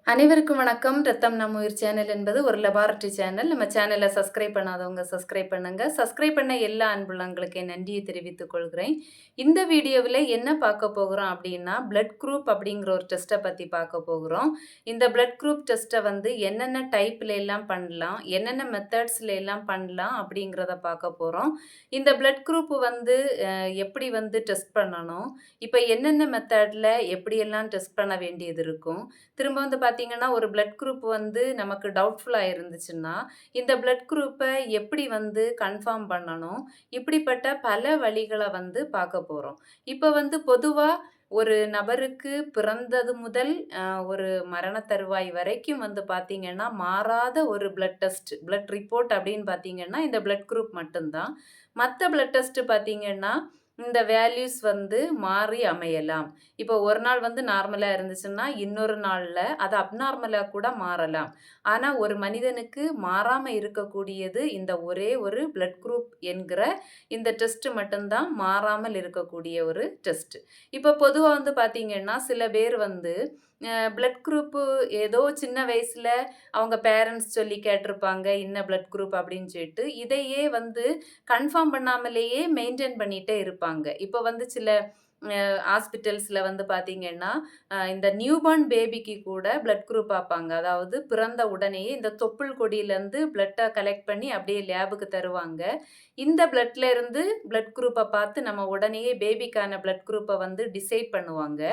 அனைவருக்கும் வணக்கம். ரத்தம் நம் உயிர் சேனல் என்பது ஒரு லெபார்டரி சேனல். நம்ம சேனலை சப்ஸ்கிரைப் பண்ணாதவங்க சப்ஸ்கிரைப் பண்ணுங்க. சப்ஸ்கிரைப் பண்ண எல்லா அன்புள்ளங்களுக்கு என் நன்றியை தெரிவித்துக் கொள்கிறேன். இந்த வீடியோவில் என்ன பார்க்க போகிறோம் அப்படின்னா, பிளட் குரூப் அப்படிங்கிற ஒரு டெஸ்ட்டை பற்றி பார்க்க போகிறோம். இந்த பிளட் குரூப் டெஸ்ட்டை வந்து என்னென்ன டைப்பில் எல்லாம் பண்ணலாம், என்னென்ன மெத்தட்ஸில் எல்லாம் பண்ணலாம் அப்படிங்கிறத பார்க்க போகிறோம். இந்த பிளட் குரூப் வந்து எப்படி வந்து டெஸ்ட் பண்ணணும், இப்போ என்னென்ன மெத்தடில் எப்படியெல்லாம் டெஸ்ட் பண்ண வேண்டியது இருக்கும், திரும்ப வந்து பார்த்தீங்கன்னா, ஒரு பிளட் குரூப் வந்து நமக்கு டவுட்ஃபுல்லா இருந்துச்சுன்னா, இந்த பிளட் குரூப்ப எப்படி வந்து கன்ஃபார்ம் பண்ணணும்? இப்படிப்பட்ட பல வழிகள வந்து பார்க்க போறோம். இப்ப வந்து பொதுவா ஒரு நபருக்கு பிறந்தது முதல் ஒரு மரண தருவாய் வரைக்கும் வந்து பார்த்தீங்கன்னா, மாறாத ஒரு பிளட் டெஸ்ட், பிளட் ரிப்போர்ட் அப்படின்னு பார்த்தீங்கன்னா, இந்த பிளட் குரூப் மட்டும் தான். மத்த பிளட் டெஸ்ட் பார்த்தீங்கன்னா, இந்த வேல்யூஸ் வந்து மாறி அமையலாம். இப்போ ஒரு நாள் வந்து நார்மலா இருந்துச்சுன்னா, இன்னொரு நாள்ல அது அப்நார்மலா கூட மாறலாம். ஆனா, ஒரு மனிதனுக்கு மாறாம இருக்கக்கூடியது இந்த ஒரே ஒரு பிளட் குரூப் என்கிற இந்த டெஸ்ட் மட்டும் தான் மாறாமல் இருக்கக்கூடிய ஒரு டெஸ்ட். இப்போ பொதுவா வந்து பார்த்தீங்கன்னா, சில பேர் வந்து பிளட் குரூப்பு ஏதோ சின்ன வயசுல அவங்க பேரண்ட்ஸ் சொல்லி கேட்டிருப்பாங்க, இன்ன பிளட் குரூப் அப்படின்னு சொல்லிட்டு. இதையே வந்து கன்ஃபார்ம் பண்ணாமலேயே மெயின்டெயின் பண்ணிட்டே இருப்பாங்க. இப்போ வந்து சில ஹாஸ்பிட்டல்ஸ்ல வந்து பார்த்தீங்கன்னா, இந்த நியூபார்ன் பேபிக்கு கூட பிளட் குரூப் பார்ப்பாங்க. அதாவது பிறந்த உடனேயே இந்த தொப்புள் கொடியிலேருந்து பிளட்ட கலெக்ட் பண்ணி அப்படியே லேபுக்கு தருவாங்க. இந்த பிளட்ல இருந்து பிளட் குரூப்ப பார்த்து நம்ம உடனேயே பேபிக்கான பிளட் குரூப்ப வந்து டிசைட் பண்ணுவாங்க.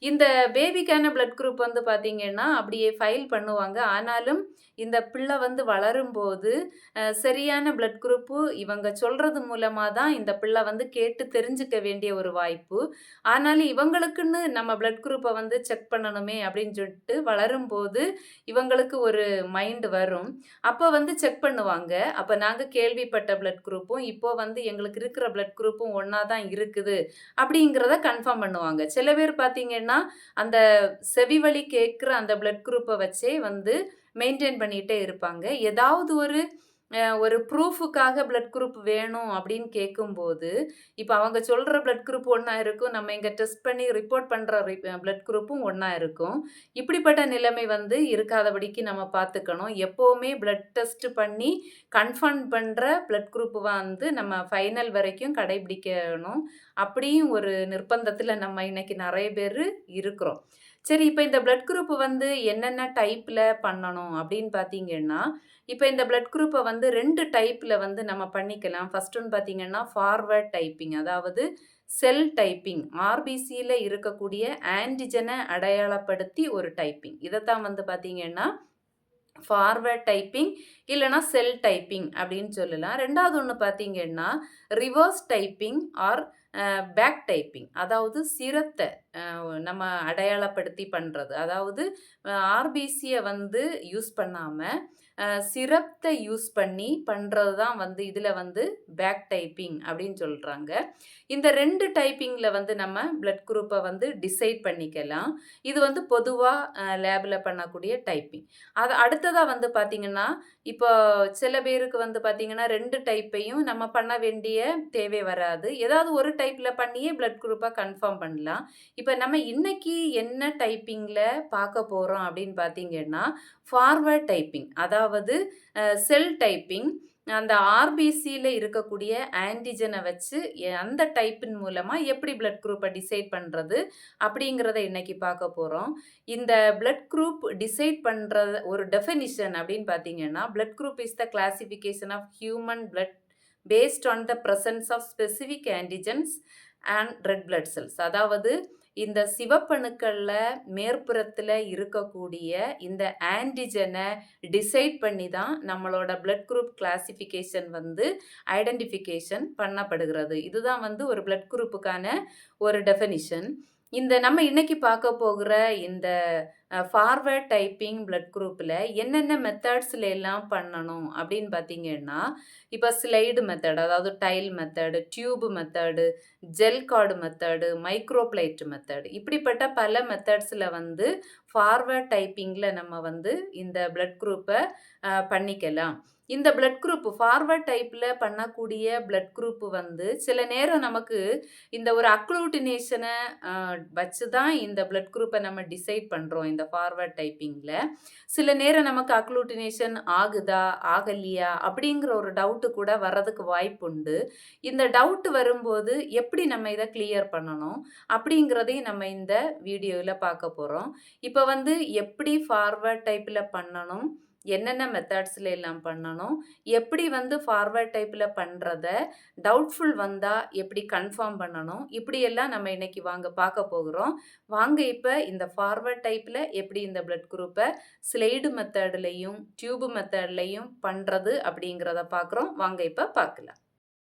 இந்த பேபிக்கான பிளட் குரூப் வந்து பார்த்தீங்கன்னா, அப்படியே ஃபைல் பண்ணுவாங்க. ஆனாலும் இந்த பிள்ளை வந்து வளரும்போது, சரியான பிளட் குரூப்பு இவங்க சொல்றது மூலமா தான் இந்த பிள்ளை வந்து கேட்டு தெரிஞ்சுக்க வேண்டிய ஒரு வாய்ப்பு. ஆனாலும் இவங்களுக்குன்னு நம்ம பிளட் குரூப்ப வந்து செக் பண்ணணுமே அப்படின்னு சொல்லிட்டு வளரும்போது, இவங்களுக்கு ஒரு மைண்ட் வரும். அப்ப வந்து செக் பண்ணுவாங்க. அப்ப நாங்க கேள்விப்பட்ட பிளட் குரூப்பும், இப்போ வந்து எங்களுக்கு இருக்கிற பிளட் குரூப்பும் ஒண்ணா தான் இருக்குது. அப்படிங்கிறத கன்ஃபார்ம் பண்ணுவாங்க. சில பேர் பார்த்தீங்கன்னா, அந்த செவிவழி கேட்கிற அந்த பிளட் குரூப்ப வச்சே வந்து மெயின்டெயின் பண்ணிட்டே இருப்பாங்க. ஏதாவது ஒரு ப்ரூஃப்க்காக பிளட் குரூப் வேணும் அப்படின்னு கேட்கும்போது, இப்ப அவங்க சொல்ற பிளட் குரூப் ஒண்ணா இருக்கும். நம்ம இங்க டெஸ்ட் பண்ணி ரிப்போர்ட் பண்ற பிளட் குரூப்பும் ஒண்ணா இருக்கும். இப்படிப்பட்ட நிலைமை வந்து இருக்காதபடிக்கு நம்ம பார்த்துக்கணும். எப்பவுமே பிளட் டெஸ்ட் பண்ணி கன்ஃபர்ம் பண்ற பிளட் குரூப் வந்து நம்ம ஃபைனல் வரைக்கும் கடைபிடிக்கணும். அப்படியும் ஒரு நிர்பந்தத்துல நம்ம இன்னைக்கு நெறைய பேரு இருக்கிறோம். சரி, இப்ப இந்த பிளட் குரூப் வந்து என்னென்ன டைப்ல பண்ணணும் அப்படின்னு பார்த்தீங்கன்னா, இப்ப இந்த பிளட் குரூப்ப வந்து 2 டைப்ல வந்து நம்ம பண்ணிக்கலாம். ஃபர்ஸ்ட் ஒன் பார்த்தீங்கன்னா, ஃபார்வர்ட் டைப்பிங். அதாவது செல் டைப்பிங். ஆர்பிசில இருக்கக்கூடிய ஆன்டிஜன அடையாளப்படுத்தி ஒரு டைப்பிங். இதத்தான் வந்து பார்த்தீங்கன்னா, ஃபார்வர்ட் டைப்பிங் இல்லன்னா செல் டைப்பிங் அப்படின்னு சொல்லலாம். 2வது ஒண்ணு பார்த்தீங்கன்னா, reverse typing or back typing. அதாவது சிரத்த நம்ம அடையாளப்படுத்தி பண்றது. அதாவது ஆர்பிசிய வந்து யூஸ் பண்ணாம, சிரப்த யூஸ் பண்ணி பண்றது தான் வந்து இதுல வந்து பேக் டைப்பிங் அப்படின்னு சொல்றாங்க. இந்த 2 டைப்பிங்ல வந்து நம்ம பிளட் குரூப்ப வந்து டிசைட் பண்ணிக்கலாம். இது வந்து பொதுவா லேப்ல பண்ணக்கூடிய டைப்பிங். அது அடுத்ததா வந்து பார்த்தீங்கன்னா, இப்போ சில பேருக்கு வந்து பார்த்தீங்கன்னா, 2 டைப்பையும் நம்ம பண்ண வேண்டிய தேவை வராது. ஏதாவது ஒரு டைப்ல பண்ணியே பிளட் குரூப்ப கன்ஃபார்ம் பண்ணலாம். இப்ப நம்ம இன்னைக்கு என்ன டைப்பிங்ல பார்க்க போறோம் அப்படின்னு பார்த்தீங்கன்னா, ஃபார்வர்ட் டைப்பிங். அதாவது செல் டைப்பிங். அந்த ஆர்பிசில இருக்கக்கூடிய ஆன்டிஜன வச்சு அந்த டைப்பின் மூலமா எப்படி பிளட் குரூப்ப டிசைட் பண்றது அப்படிங்கிறத இன்னைக்கு பார்க்க போறோம். இந்த பிளட் குரூப் டிசைட் பண்ற ஒரு டெஃபினிஷன் அப்படின்னு பார்த்தீங்கன்னா, blood group is the classification of human blood based on the presence of specific antigens and red blood cells. அதாவது இந்த சிவப்பணுக்கள்ல மேற்புறத்துல இருக்கக்கூடிய இந்த ஆன்டிஜனை டிசைட் பண்ணி தான் நம்மளோட பிளட் குரூப் கிளாசிஃபிகேஷன் வந்து ஐடென்டிஃபிகேஷன் பண்ணப்படுகிறது. இதுதான் வந்து ஒரு பிளட் குரூப்புக்கான ஒரு டெஃபினிஷன். இந்த நம்ம இன்னைக்கு பார்க்க போகிற இந்த ஃபார்வர்ட் டைப்பிங் பிளட் குரூப்ல என்னென்ன மெத்தட்ஸ்ல எல்லாம் பண்ணணும் அப்படின்னு பார்த்தீங்கன்னா, இப்போ ஸ்லைடு மெத்தட், அதாவது tile method, tube method, gel card method, microplate method, இப்படிப்பட்ட பல மெத்தட்ஸ்ல வந்து ஃபார்வர்ட் டைப்பிங்ல நம்ம வந்து இந்த பிளட் குரூப்பை பண்ணிக்கலாம். இந்த பிளட் குரூப் ஃபார்வர்ட் டைப்ல பண்ணக்கூடிய பிளட் குரூப் வந்து சில நேரம் நமக்கு இந்த ஒரு அக்ளூட்டினேஷனை வச்சு தான் இந்த பிளட் குரூப்பை நம்ம டிசைட் பண்ணுறோம். இந்த ஃபார்வர்ட் டைப்பிங்கில். சில நேரம் நமக்கு அக்ளூட்டினேஷன் ஆகுதா ஆகலையா அப்படிங்கிற ஒரு டவுட்டு கூட வர்றதுக்கு வாய்ப்புண்டு. இந்த டவுட் வரும்போது எப்படி நம்ம இதை கிளியர் பண்ணணும் அப்படிங்கிறதையும் நம்ம இந்த வீடியோவில் பார்க்க போகிறோம். இப்போ வந்து எப்படி ஃபார்வர்ட் டைப்பில் பண்ணணும், என்னென்ன மெத்தட்ஸில் எல்லாம் பண்ணணும், எப்படி வந்து ஃபார்வர்ட் டைப்பில் பண்ணுறத டவுட்ஃபுல் வந்தால் எப்படி கன்ஃபார்ம் பண்ணணும், இப்படியெல்லாம் நம்ம இன்னைக்கு வாங்க பார்க்க போகிறோம். வாங்க இப்போ இந்த ஃபார்வர்ட் டைப்பில் எப்படி இந்த பிளட் குரூப்பை ஸ்லைடு மெத்தட்லையும் டியூப் மெத்தட்லையும் பண்ணுறது அப்படிங்கிறத பார்க்குறோம். வாங்க இப்போ பார்க்கலாம்.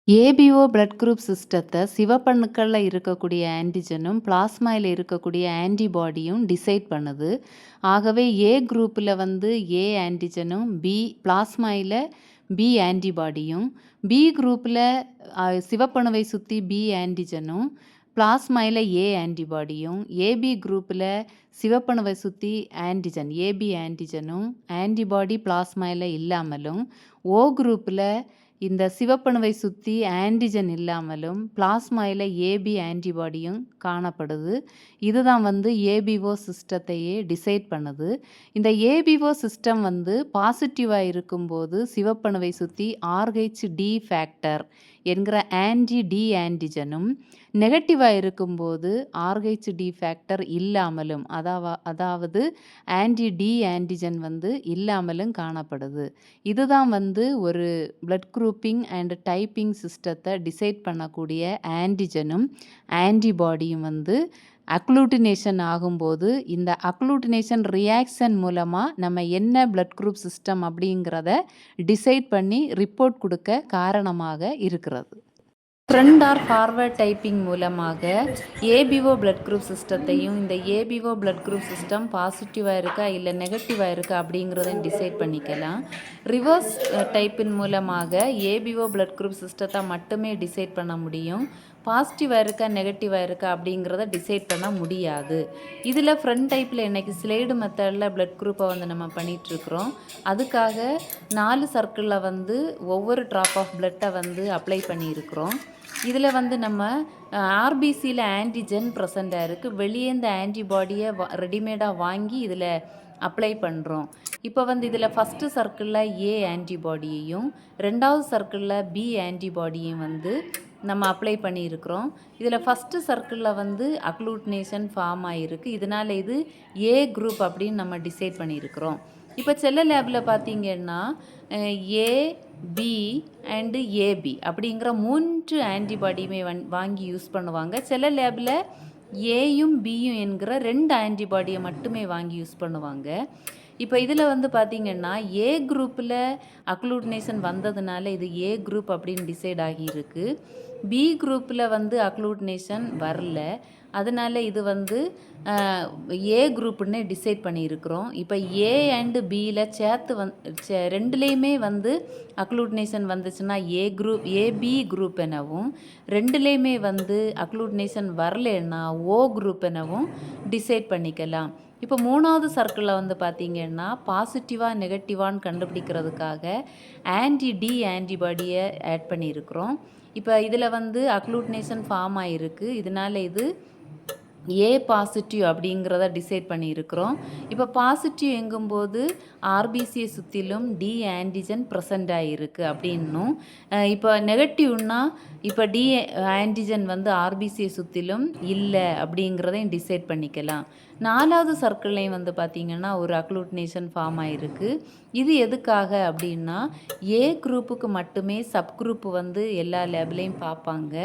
ஏபிஓ பிளட் குரூப் சிஸ்டத்தை சிவப்பணுக்களில் இருக்கக்கூடிய ஆன்டிஜனும் பிளாஸ்மாயில் இருக்கக்கூடிய ஆன்டிபாடியும் டிசைட் பண்ணுது. ஆகவே ஏ குரூப்பில் வந்து ஏ ஆன்டிஜனும் பி பிளாஸ்மாயில் பி ஆன்டிபாடியும், பி குரூப்பில் சிவப்பணுவை சுற்றி பி ஆன்டிஜனும் பிளாஸ்மாயில் ஏ ஆன்டிபாடியும், ஏபி குரூப்பில் சிவப்பணுவை சுற்றி ஆன்டிஜன் ஏபி ஆன்டிஜனும் ஆன்டிபாடி பிளாஸ்மாயில் இல்லாமலும், ஓ குரூப்பில் இந்த சிவப்பணுவை சுற்றி ஆன்டிஜன் இல்லாமலும் பிளாஸ்மாயில் ஏபி ஆன்டிபாடியும் காணப்படுது. இதுதான் வந்து ஏபிஓ சிஸ்டத்தையே டிசைட் பண்ணுது. இந்த ஏபிஓ சிஸ்டம் வந்து பாசிட்டிவாக இருக்கும்போது சிவப்பணுவை சுற்றி RH-D ஃபேக்டர் என்கிற ஆன்டி-டி ஆன்டிஜனும், நெகட்டிவாக இருக்கும்போது RH-D ஃபேக்டர் இல்லாமலும் அதாவது ஆன்டி-டி ஆன்டிஜன் வந்து இல்லாமலும் காணப்படுது. இதுதான் வந்து ஒரு பிளட் குரூப்பிங் அண்ட் டைப்பிங் சிஸ்டத்தை டிசைட் பண்ணக்கூடிய ஆன்டிஜனும் ஆன்டிபாடியும் வந்து அக்ளூட்டினேஷன் ஆகும்போது இந்த அக்ளூட்டினேஷன் ரியாக்ஷன் மூலமாக நம்ம என்ன பிளட் குரூப் சிஸ்டம் அப்படிங்கிறத டிசைட் பண்ணி ரிப்போர்ட் கொடுக்க காரணமாக இருக்கிறது. ஃப்ரண்ட் ஆர் ஃபார்வர்ட் டைப்பிங் மூலமாக ஏபிஓ பிளட் குரூப் சிஸ்டத்தையும் இந்த ஏபிஓ பிளட் குரூப் சிஸ்டம் பாசிட்டிவாக இருக்கா இல்லை நெகட்டிவாக இருக்கா அப்படிங்கிறதையும் டிசைட் பண்ணிக்கலாம். ரிவர்ஸ் டைப்பின் மூலமாக ஏபிஓ பிளட் குரூப் சிஸ்டத்தை மட்டுமே டிசைட் பண்ண முடியும். பாசிட்டிவாக இருக்கா நெகட்டிவாக இருக்கா அப்படிங்கிறத டிசைட் பண்ண முடியாது. இதில் ஃப்ரண்ட் டைப்பில் இன்றைக்கி ஸ்லைடு மெத்தடில் பிளட் குரூப்பை வந்து நம்ம பண்ணிகிட்ருக்குறோம். அதுக்காக 4 சர்க்கிளில் வந்து ஒவ்வொரு ட்ராப் ஆஃப் பிளட்டை வந்து அப்ளை பண்ணியிருக்கிறோம். இதில் வந்து நம்ம ஆர்பிசியில் ஆன்டிஜன் ப்ரெசண்ட்டாக இருக்குது. வெளியே இந்த ஆன்டிபாடியை ரெடிமேடாக வாங்கி இதில் அப்ளை பண்ணுறோம். இப்போ வந்து இதில் ஃபஸ்ட்டு சர்க்கிளில் ஏ ஆன்டிபாடியையும் 2வது சர்க்கிளில் பி ஆன்டிபாடியையும் வந்து நம்ம அப்ளை பண்ணியிருக்கிறோம். இதில் ஃபஸ்ட்டு சர்க்கிளில் வந்து அக்ளூட்டினேஷன் ஃபார்ம் ஆகிருக்கு. இதனால் இது ஏ குரூப் அப்படின்னு நம்ம டிசைட் பண்ணியிருக்கிறோம். இப்போ செல்ல லேபில் பார்த்தீங்கன்னா ஏ, பி அண்டு ஏபி அப்படிங்கிற 3 ஆன்டிபாடியுமே வாங்கி யூஸ் பண்ணுவாங்க. சில லேபில் ஏயும் பியும் என்கிற 2 ஆன்டிபாடியை மட்டுமே வாங்கி யூஸ் பண்ணுவாங்க. இப்போ இதில் வந்து பார்த்திங்கன்னா ஏ குரூப்பில் அக்ளூட்டினேஷன் வந்ததுனால இது ஏ குரூப் அப்படின்னு டிசைட் ஆகியிருக்கு. பி குரூப்பில் வந்து அக்ளூட்டினேஷன் வரல, அதனால் இது வந்து ஏ குரூப்புன்னு டிசைட் பண்ணியிருக்கிறோம். இப்போ ஏ அண்டு பியில் சேர்த்து ரெண்டுலேயுமே வந்து அக்ளூட்டினேஷன் வந்துச்சுன்னா ஏ குரூப் ஏபி குரூப் எனவும், ரெண்டுலேயுமே வந்து அக்ளூட்டினேஷன் வரலன்னா ஓ குரூப் எனவும் டிசைட் பண்ணிக்கலாம். இப்போ 3வது சர்க்கிளில் வந்து பார்த்திங்கன்னா பாசிட்டிவாக நெகட்டிவான்னு கண்டுபிடிக்கிறதுக்காக ஆன்டி-டி ஆன்டிபாடியை ஆட் பண்ணியிருக்கிறோம். இப்போ இதில் வந்து அக்ளூட்டினேஷன் ஃபார்ம் ஆகிருக்கு. இதனால் இது ஏ பாசிட்டிவ் அப்படிங்கிறத டிசைட் பண்ணியிருக்கிறோம். இப்போ பாசிட்டிவ் எங்கும்போது ஆர்பிசியை சுற்றிலும் டி ஆன்டிஜன் ப்ரெசண்ட் ஆகிருக்கு அப்படின்னும், இப்போ நெகட்டிவ்னா இப்போ டி ஆன்டிஜன் வந்து ஆர்பிசியை சுற்றிலும் இல்லை அப்படிங்கிறதையும் டிசைட் பண்ணிக்கலாம். 4வது சர்க்கிள்லையும் வந்து பார்த்திங்கன்னா ஒரு அக்ளூட்டினேஷன் ஃபார்ம் ஆகிருக்கு. இது எதுக்காக அப்படின்னா ஏ குரூப்புக்கு மட்டுமே சப் குரூப் வந்து எல்லா லேப்லையும் பார்ப்பாங்க.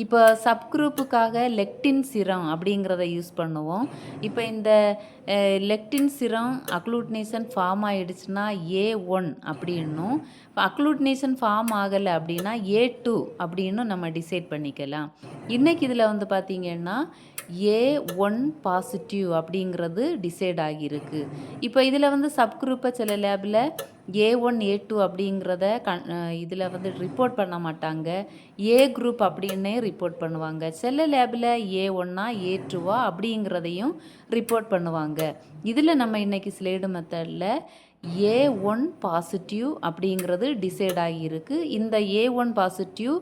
இப்போ சப் குரூப்புக்காக லெக்டின் சிரம் அப்படிங்கிறத யூஸ் பண்ணுவோம். இப்போ இந்த லெக்டின் சிரம் அக்ளூட்டினேஷன் ஃபார்ம் ஆகிடுச்சுன்னா A1 அப்படின்னும், இப்போ அக்ளூட்டினேஷன் ஃபார்ம் ஆகலை அப்படின்னா A2 அப்படின்னும் நம்ம டிசைட் பண்ணிக்கலாம். இன்றைக்கி இதில் வந்து பார்த்திங்கன்னா A1 பாசிட்டிவ் அப்படிங்கிறது டிசைட் ஆகியிருக்கு. இப்போ இதில் வந்து சப் குரூப்பை சில லேபில் A1 A2 அப்படிங்கிறத இதில் வந்து ரிப்போர்ட் பண்ண மாட்டாங்க, ஏ குரூப் அப்படின்னே ரிப்போர்ட் பண்ணுவாங்க. சில லேபில் A1ஆ A2வா அப்படிங்கிறதையும் ரிப்போர்ட் பண்ணுவாங்க. இதில் நம்ம இன்றைக்கி ஸ்லைடு மெத்தடில் A1 பாசிட்டிவ் அப்படிங்கிறது டிசைட் ஆகியிருக்கு. இந்த A1 பாசிட்டிவ்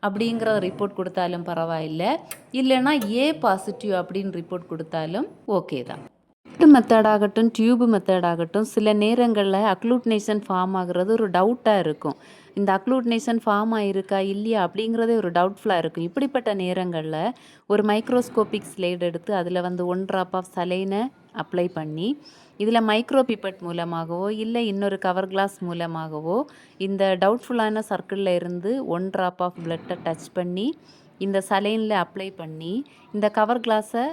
அப்படிங்கிற ரிப்போர்ட் கொடுத்தாலும் பரவாயில்லை, இல்லைன்னா ஏ பாசிட்டிவ் அப்படின்னு ரிப்போர்ட் கொடுத்தாலும் ஓகே தான். மெத்தட் ஆகட்டும், டியூப் மெத்தட் ஆகட்டும், சில நேரங்கள்ல அக்ளூட்னேஷன் ஃபார்ம் ஆகுறது ஒரு டவுட்டா இருக்கும். இந்த அக்ளூட்னேஷன் ஃபார்ம் ஆயிருக்கா, இல்லையா அப்படிங்கிறதே ஒரு டவுட்ஃபுல்லா இருக்கும். இப்படிப்பட்ட நேரங்கள்ல ஒரு மைக்ரோஸ்கோபிக் ஸ்லைடு எடுத்து அதில வந்து 1 ட்ராப் ஆஃப் சலைன அப்ளை பண்ணி, இதில மைக்ரோ பிப்பட் மூலமாகவோ, இல்ல இன்னொரு கவர் கிளாஸ் மூலமாகவோ, இந்த டவுட்ஃபுல்லான சர்க்கிள்ல இருந்து 1 ட்ராப் ஆஃப் பிளட்ட டச் பண்ணி, இந்த சலைன்ல அப்ளை பண்ணி, இந்த கவர் கிளாஸ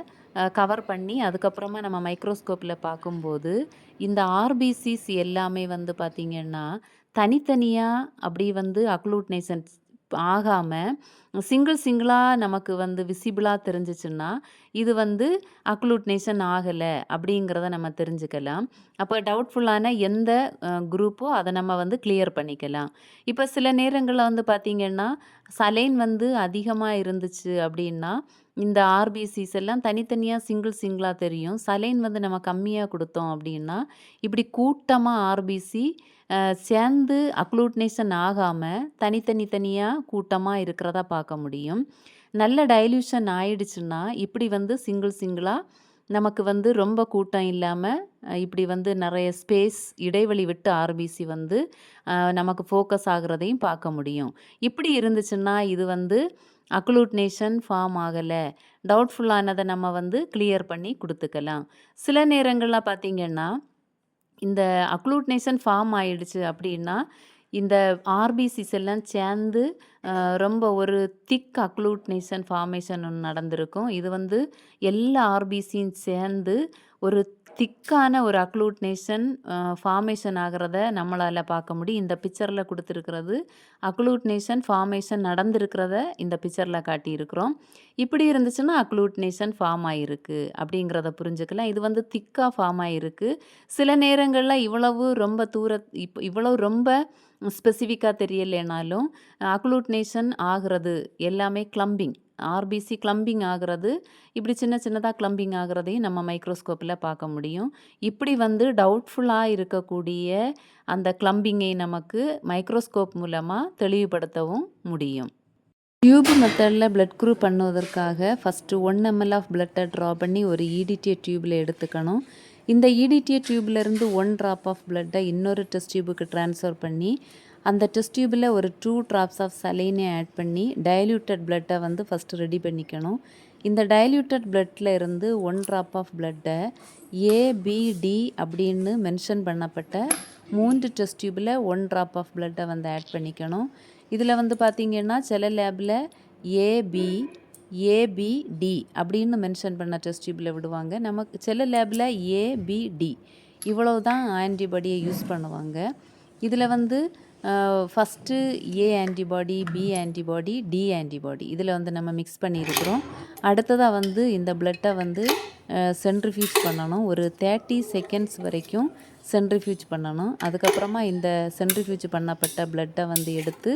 கவர் பண்ணி, அதுக்கப்புறமா நம்ம மைக்ரோஸ்கோப்ல பார்க்கும்போது, இந்த ஆர்பிசிஸ் எல்லாமே வந்து பார்த்தீங்கன்னா, தனித்தனியா அப்படி வந்து அக்ளூட்னேஷன்ஸ் ஆகாம, சிங்கிளா நமக்கு வந்து விசிபிளா தெரிஞ்சுச்சுன்னா, இது வந்து அக்ளூட்னேஷன் ஆகல அப்படிங்கிறத நம்ம தெரிஞ்சுக்கலாம். அப்ப டவுட்ஃபுல்லான எந்த குரூப்போ அத நம்ம வந்து கிளியர் பண்ணிக்கலாம். இப்ப சில நேரங்கள்ல வந்து பார்த்தீங்கன்னா, சலைன் வந்து அதிகமா இருந்துச்சு அப்படின்னா, இந்த ஆர்பிசிஸ் எல்லாம் தனித்தனியா சிங்கிளா தெரியும். சலைன் வந்து நம்ம கம்மியா குடுத்தோம் அப்படின்னா, இப்படி கூட்டமா ஆர்பிசி சேர்ந்து அக்ளூட்னேஷன் ஆகாம, தனித்தனியா கூட்டமா இருக்கிறதா பார்க்க முடியும். நல்ல டைல்யூஷன் ஆயிடுச்சுன்னா, இப்படி வந்து சிங்கிளா நமக்கு வந்து ரொம்ப கூட்டம் இல்லாம, இப்படி வந்து நெறைய ஸ்பேஸ் இடைவெளி விட்டு ஆர்பிசி வந்து நமக்கு ஃபோக்கஸ் ஆகுறதையும் பார்க்க முடியும். இப்படி இருந்துச்சுன்னா, இது வந்து அக்ளூட்னேஷன் ஃபார்ம் ஆகல. டவுட்ஃபுல்லானத நம்ம வந்து கிளியர் பண்ணி குடுத்துக்கலாம். சில நேரங்கள்ல பார்த்தீங்கன்னா, இந்த அக்ளூட்னேஷன் ஃபார்ம் ஆயிடுச்சு அப்படின்னா, இந்த ஆர்பிசிஸ் எல்லாம் சேர்ந்து ரொம்ப ஒரு திக் அக்ளூட்னேஷன் ஃபார்மேஷன் ஒண்ணு நடந்திருக்கும். இது வந்து எல்லா ஆர்பிசியும் சேர்ந்து ஒரு திக்கான ஒரு அக்ளூட்னேஷன் ஃபார்மேஷன் ஆகுறத நம்மளால பார்க்க முடியும். இந்த பிக்சர்ல குடுத்திருக்கிறது அக்ளூட்னேஷன் ஃபார்மேஷன் நடந்திருக்கிறத இந்த பிக்சர்ல காட்டியிருக்கிறோம். இப்படி இருந்துச்சுன்னா அக்ளூட்னேஷன் ஃபார்ம் ஆயிருக்கு அப்படிங்கிறத புரிஞ்சுக்கலாம். இது வந்து திக்கா ஃபார்ம் ஆயிருக்கு. சில நேரங்கள்ல இவ்வளவு ரொம்ப ஸ்பெசிஃபிக்கா தெரியலைனாலும், அக்ளூட்னேஷன் ஆகுறது எல்லாமே கிளம்பிங். ஆர்பிசி கிளம்பிங் ஆகுறது, இப்படி சின்னதா கிளம்பிங் ஆகுறதையும் நம்ம மைக்ரோஸ்கோப்ல பார்க்க முடியும். இப்படி வந்து டவுட்ஃபுல்லா இருக்கக்கூடிய அந்த கிளம்பிங்கை நமக்கு மைக்ரோஸ்கோப் மூலமா தெளிவுபடுத்தவும் முடியும். டியூப் மெத்தட்ல பிளட் குரூப் பண்ணுவதற்காக ஃபர்ஸ்ட் 1 ml ஆஃப் பிளட்ட ட்ரா பண்ணி ஒரு ஈடிடிஏ டியூப்ல எடுத்துக்கணும். இந்த ஈடிடிஏ டியூப்ல இருந்து 1 ட்ராப் ஆஃப் பிளட்ட இன்னொரு டெஸ்ட் டியூபுக்கு ட்ரான்ஸ்ஃபர் பண்ணி, அந்த டெஸ்ட் டியூப்ல ஒரு 2 ட்ராப்ஸ் ஆஃப் சலைனை ஆட் பண்ணி, டைல்யூட்டட் பிளட்ட வந்து ஃபர்ஸ்ட் ரெடி பண்ணிக்கணும். இந்த டைல்யூட்டட் பிளட்ல இருந்து 1 ட்ராப் ஆஃப் பிளட்ட ஏபிடி அப்படின்னு மென்ஷன் பண்ணப்பட்ட 3 டெஸ்ட் டியூப்ல 1 ட்ராப் ஆஃப் பிளட்ட வந்து ஆட் பண்ணிக்கணும். இதில வந்து பார்த்தீங்கன்னா, சில லேப்ல ஏபி, ஏபிடி அப்படின்னு மென்ஷன் பண்ண டெஸ்ட் டியூப்ல விடுவாங்க. நமக்கு சில லேப்ல ஏபிடி இவ்வளவு தான் ஆன்டிபாடிய யூஸ் பண்ணுவாங்க. இதில வந்து first A antibody, B antibody, D antibody இதில வந்து நம்ம மிக்ஸ் பண்ணியிருக்கிறோம். அடுத்ததா வந்து இந்த பிளட்ட வந்து சென்ட்ரிஃப்யூஜ் பண்ணணும். ஒரு 30 செகண்ட்ஸ் வரைக்கும் சென்ட்ரிஃப்யூஜ் பண்ணணும். அதுக்கப்புறமா இந்த சென்ட்ரிஃப்யூஜ் பண்ணப்பட்ட பிளட்ட வந்து எடுத்து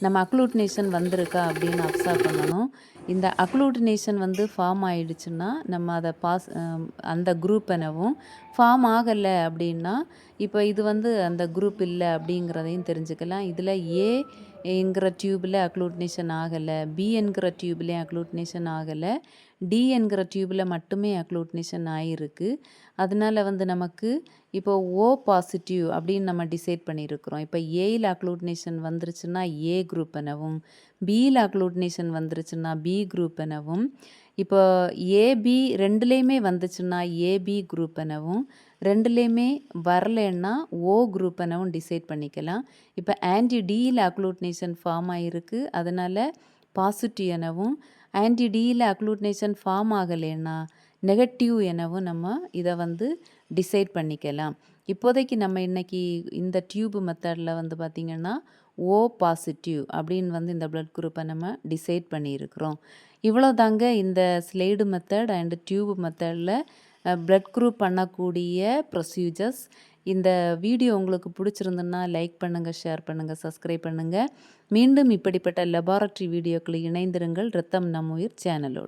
நம்ம அக்ளூட்னேஷன் வந்திருக்கா அப்படின்னு அப்சர்வ் பண்ணணும். இந்த அக்ளூட்னேஷன் வந்து ஃபார்ம் ஆயிடுச்சுன்னா, நம்ம அத அந்த குரூப் எனவும், ஃபார்ம் ஆகல அப்படின்னா, இப்போ இது வந்து அந்த குரூப் இல்ல அப்படிங்கிறதையும் தெரிஞ்சுக்கலாம். இதில ஏ என்கிற டியூப்ல அக்ளூட்னேஷன் ஆகல, பி என்கிற டியூப்லயும் அக்ளூட்னேஷன் ஆகல, டி என்கிற டியூப்ல மட்டுமே அக்ளூட்னேஷன் ஆயிருக்கு. அதனால வந்து நமக்கு இப்போ ஓ பாசிட்டிவ் அப்படின்னு நம்ம டிசைட் பண்ணியிருக்கிறோம். இப்போ ஏல அக்ளூட்னேஷன் வந்துருச்சுன்னா ஏ குரூப் எனவும், பில அக்ளூட்னேஷன் வந்துருச்சுன்னா பி குரூப் எனவும், இப்போ ஏபி 2லயுமே வந்துச்சுன்னா ஏபி குரூப் எனவும், 2லயுமே வரலைன்னா ஓ குரூப் எனவும் டிசைட் பண்ணிக்கலாம். இப்போ ஆன்டி டில அக்ளூட்னேஷன் ஃபார்ம் ஆயிருக்கு. அதனால பாசிட்டிவ் எனவும், ஆன்டி டில அக்ளூட்னேஷன் ஃபார்ம் ஆகலைன்னா நெகட்டிவ் எனவும் நம்ம இதை வந்து டிசைட் பண்ணிக்கலாம். இப்போதைக்கு நம்ம இன்னைக்கு இந்த டியூப் மெத்தடில் வந்து பார்த்திங்கன்னா ஓ பாசிட்டிவ் அப்படின்னு வந்து இந்த பிளட் குரூப்பை நம்ம டிசைட் பண்ணியிருக்கிறோம். இவ்வளோ தாங்க இந்த ஸ்லைடு மெத்தட் அண்ட் டியூப் மெத்தடில் பிளட் குரூப் பண்ணக்கூடிய ப்ரொசீஜர்ஸ். இந்த வீடியோ உங்களுக்கு பிடிச்சிருந்துன்னா லைக் பண்ணுங்கள், ஷேர் பண்ணுங்கள், சப்ஸ்கிரைப் பண்ணுங்கள். மீண்டும் இப்படிப்பட்ட லெபார்ட்டரி வீடியோக்களை இணைந்திருங்கள் ரத்தம் நம் உயிர் சேனலோடு.